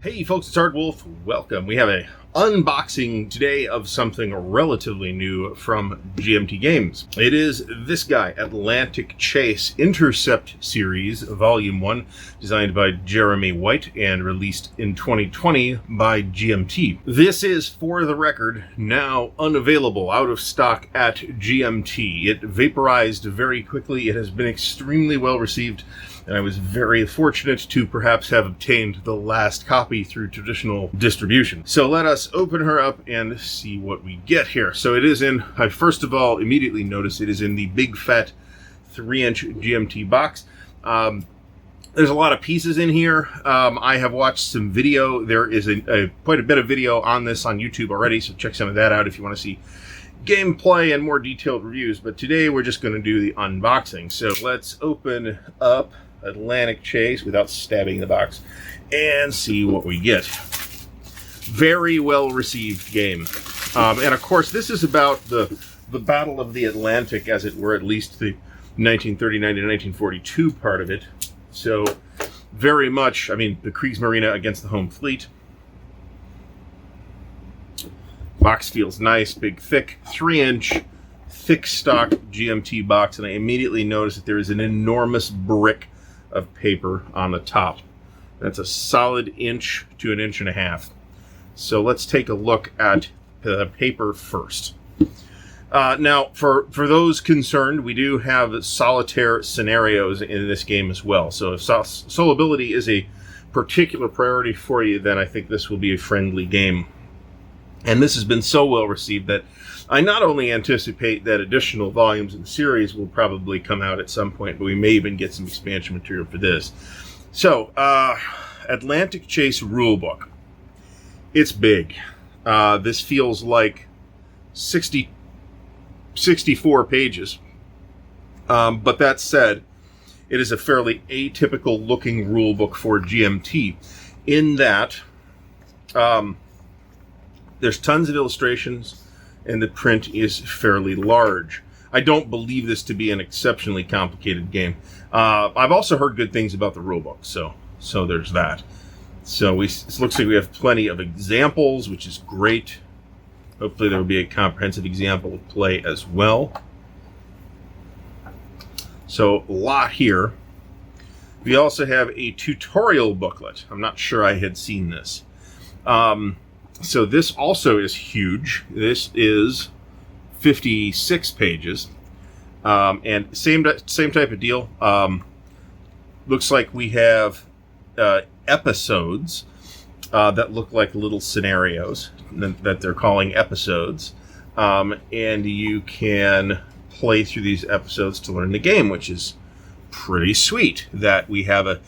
Hey folks, it's Ardwulf. Welcome. We have a unboxing today of something relatively new from GMT Games. It is this guy, Atlantic Chase Intercept Series, Volume 1, designed by Jeremy White and released in 2020 by GMT. This is, for the record, now unavailable, out of stock at GMT. It vaporized very quickly. It has been extremely well received, and I was very fortunate to perhaps have obtained the last copy through traditional distribution. So let us open her up and see what we get here. So it is in, I first of all immediately noticed it is in the big fat 3-inch GMT box. There's a lot of pieces in here. I have watched some video. There is quite a bit of video on this on YouTube already, so check some of that out if you want to see gameplay and more detailed reviews. But today we're just going to do the unboxing. So let's open up Atlantic Chase without stabbing the box and see what we get. Very well received game. And of course this is about the Battle of the Atlantic, as it were, at least the 1939 to 1942 part of it. So very much, I mean, the Kriegsmarine against the home fleet. Box feels nice, big, thick, 3-inch, thick stock GMT box, and I immediately noticed that there is an enormous brick of paper on the top. That's a solid inch to an inch and a half. So let's take a look at the paper first. Now, for those concerned, we do have solitaire scenarios in this game as well. So if soloability is a particular priority for you, then I think this will be a friendly game. And this has been so well received that I not only anticipate that additional volumes in the series will probably come out at some point, but we may even get some expansion material for this. So, Atlantic Chase Rulebook. It's big. This feels like 64 pages. But that said, it is a fairly atypical looking rulebook for GMT in that there's tons of illustrations, and the print is fairly large. I don't believe this to be an exceptionally complicated game. I've also heard good things about the rulebook, so there's that. So it looks like we have plenty of examples, which is great. Hopefully there will be a comprehensive example of play as well. So a lot here. We also have a tutorial booklet. I'm not sure I had seen this. So this also is huge. This is 56 pages, and same type of deal. Looks like we have episodes that look like little scenarios that they're calling episodes, and you can play through these episodes to learn the game, which is pretty sweet. That we have a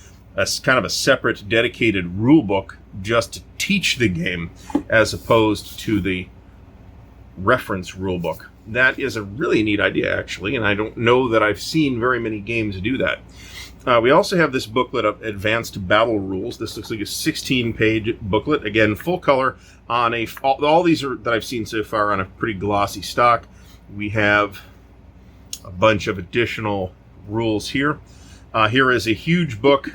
kind of a separate, dedicated rule book just to teach the game, as opposed to the reference rulebook. That is a really neat idea, actually, and I don't know that I've seen very many games do that. We also have this booklet of Advanced Battle Rules. This looks like a 16-page booklet. Again, full color on all these are that I've seen so far on a pretty glossy stock. We have a bunch of additional rules here. Here is a huge book.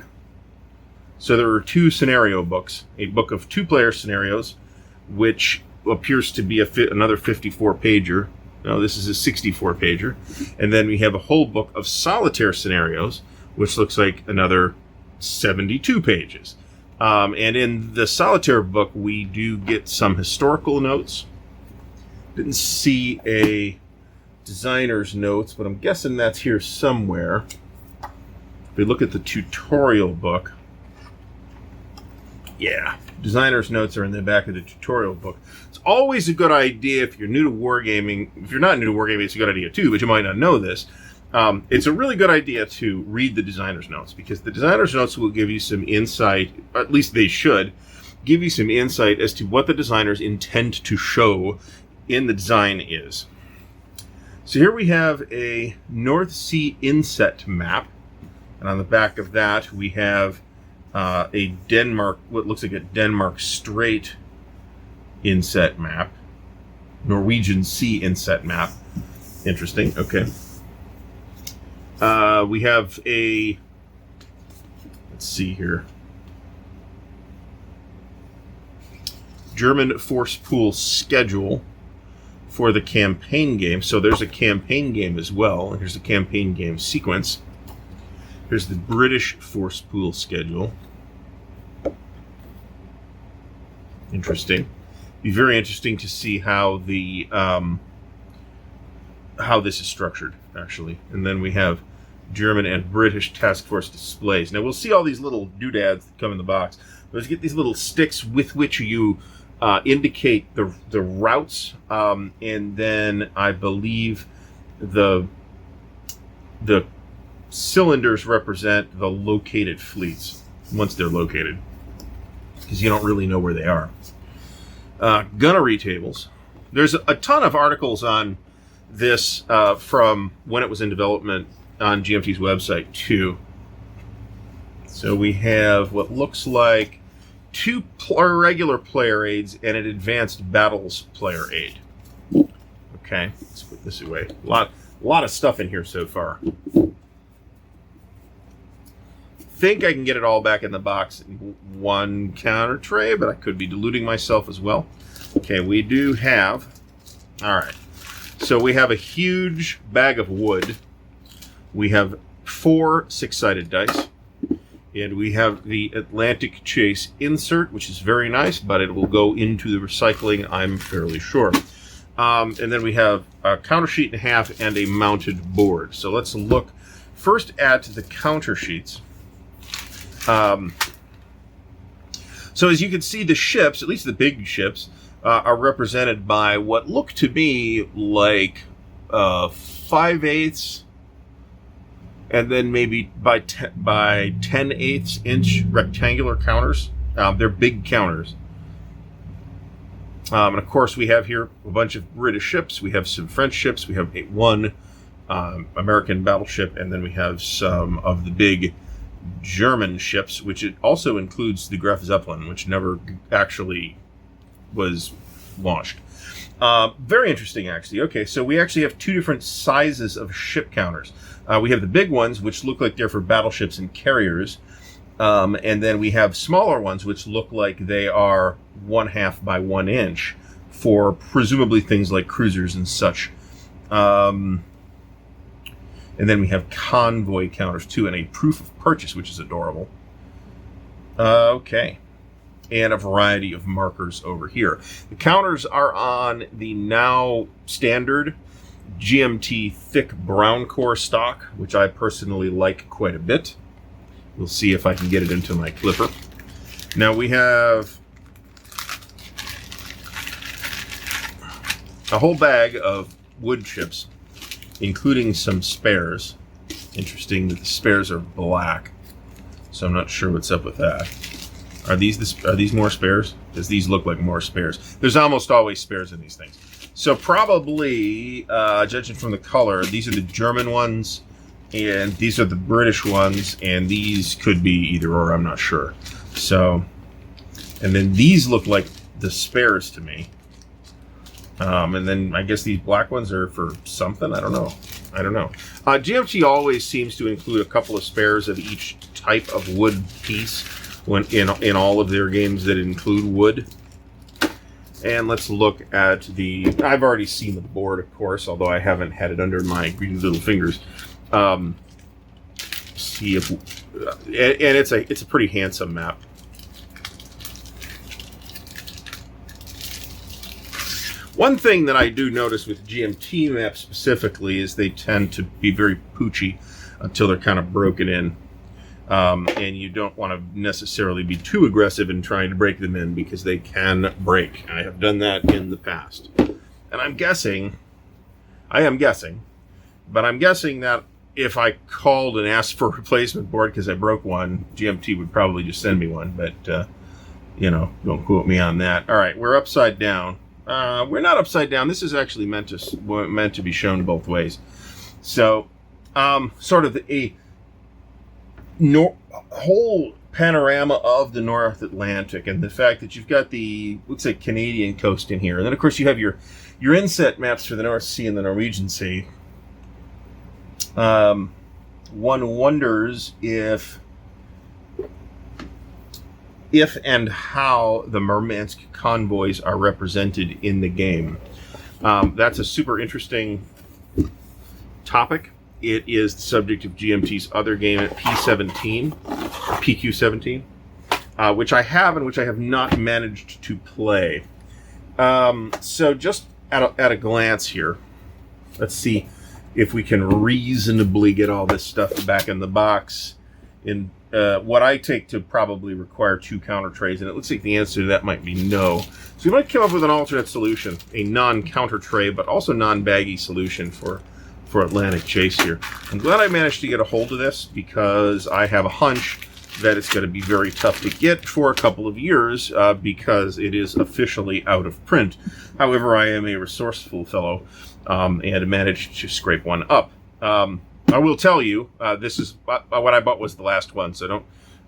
So there are 2 scenario books, a book of 2-player scenarios, which appears to be another 54-pager. No, this is a 64-pager. And then we have a whole book of solitaire scenarios, which looks like another 72 pages. And in the solitaire book, we do get some historical notes. Didn't see a designer's notes, but I'm guessing that's here somewhere. If we look at the tutorial book, yeah, designer's notes are in the back of the tutorial book. It's always a good idea if you're new to wargaming. If you're not new to wargaming, it's a good idea too, but you might not know this. It's a really good idea to read the designer's notes, because the designer's notes will give you some insight, at least they should, give you some insight as to what the designers intend to show in the design is. So here we have a North Sea inset map, and on the back of that we have a Denmark, what looks like a Denmark Strait inset map. Norwegian Sea inset map. Interesting. Okay. We have a, let's see here. German force pool schedule for the campaign game. So there's a campaign game as well. Here's the campaign game sequence. Here's the British force pool schedule. Interesting. Be very interesting to see how the how this is structured, actually. And then we have German and British task force displays. Now we'll see all these little doodads that come in the box. Let's get these little sticks with which you indicate the routes, and then I believe the cylinders represent the located fleets once they're located, because you don't really know where they are. Gunnery tables. There's a ton of articles on this from when it was in development on GMT's website too. So we have what looks like 2 regular player aids and an advanced battles player aid. Okay, let's put this away. A lot of stuff in here so far. Think I can get it all back in the box in one counter tray, but I could be deluding myself as well. Okay, we do have... Alright, so we have a huge bag of wood. We have 4 6-sided dice. And we have the Atlantic Chase insert, which is very nice, but it will go into the recycling, I'm fairly sure. And then we have a counter sheet and a half and a mounted board. So let's look first at the counter sheets. So as you can see, the ships, at least the big ships, are represented by what look to be like 5/8 and then maybe by 10/8 inch rectangular counters. They're big counters. And of course, we have here a bunch of British ships. We have some French ships. We have one American battleship, and then we have some of the big German ships, which it also includes the Graf Zeppelin, which never actually was launched. Very interesting, actually. Okay, so we actually have 2 different sizes of ship counters. We have the big ones, which look like they're for battleships and carriers. And then we have smaller ones, which look like they are 1/2 by 1 inch for presumably things like cruisers and such. And then we have convoy counters, too, and a proof of purchase, which is adorable. Okay. And a variety of markers over here. The counters are on the now standard GMT thick brown core stock, which I personally like quite a bit. We'll see if I can get it into my clipper. Now we have a whole bag of wood chips, including some spares. Interesting that the spares are black, so I'm not sure what's up with that. Are these more spares? Because these look like more spares. There's almost always spares in these things. So probably, judging from the color, these are the German ones, and these are the British ones, and these could be either or, I'm not sure. So, and then these look like the spares to me. And then I guess these black ones are for something. I don't know. GMT always seems to include a couple of spares of each type of wood piece when in all of their games that include wood. And let's look at the... I've already seen the board, of course, although I haven't had it under my greedy little fingers. See if... and it's a pretty handsome map. One thing that I do notice with GMT maps specifically is they tend to be very poochy until they're kind of broken in. And you don't want to necessarily be too aggressive in trying to break them in because they can break. I have done that in the past. And I am guessing that if I called and asked for a replacement board because I broke one, GMT would probably just send me one. But, don't quote me on that. All right, we're upside down. We're not upside down. This is actually meant to be shown both ways. So, sort of a whole panorama of the North Atlantic, and the fact that you've got the looks like Canadian coast in here, and then of course you have your inset maps for the North Sea and the Norwegian Sea. One wonders if if and how the Murmansk convoys are represented in the game. That's a super interesting topic. It is the subject of GMT's other game at P17, PQ17, which I have and which I have not managed to play. So just at a glance here, let's see if we can reasonably get all this stuff back in the box in what I take to probably require 2 counter trays, and it looks like the answer to that might be no. So we might come up with an alternate solution, a non-counter tray, but also non-baggy solution for Atlantic Chase here. I'm glad I managed to get a hold of this, because I have a hunch that it's going to be very tough to get for a couple of years, because it is officially out of print. However, I am a resourceful fellow, and managed to scrape one up. I will tell you, this is what I bought was the last one, so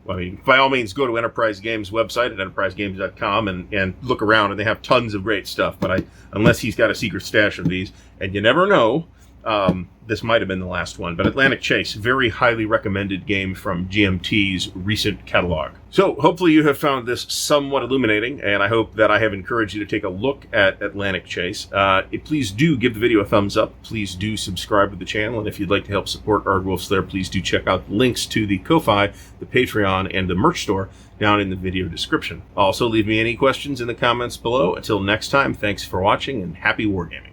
by all means, go to Enterprise Games' website at enterprisegames.com and look around, and they have tons of great stuff, but unless he's got a secret stash of these, and you never know, this might have been the last one. But Atlantic Chase, very highly recommended game from GMT's recent catalog. So hopefully you have found this somewhat illuminating, and I hope that I have encouraged you to take a look at Atlantic Chase. Please do give the video a thumbs up. Please do subscribe to the channel, and if you'd like to help support Ardwulf's Lair, please do check out the links to the Ko-Fi, the Patreon, and the merch store down in the video description. Also, leave me any questions in the comments below. Until next time, thanks for watching, and happy wargaming.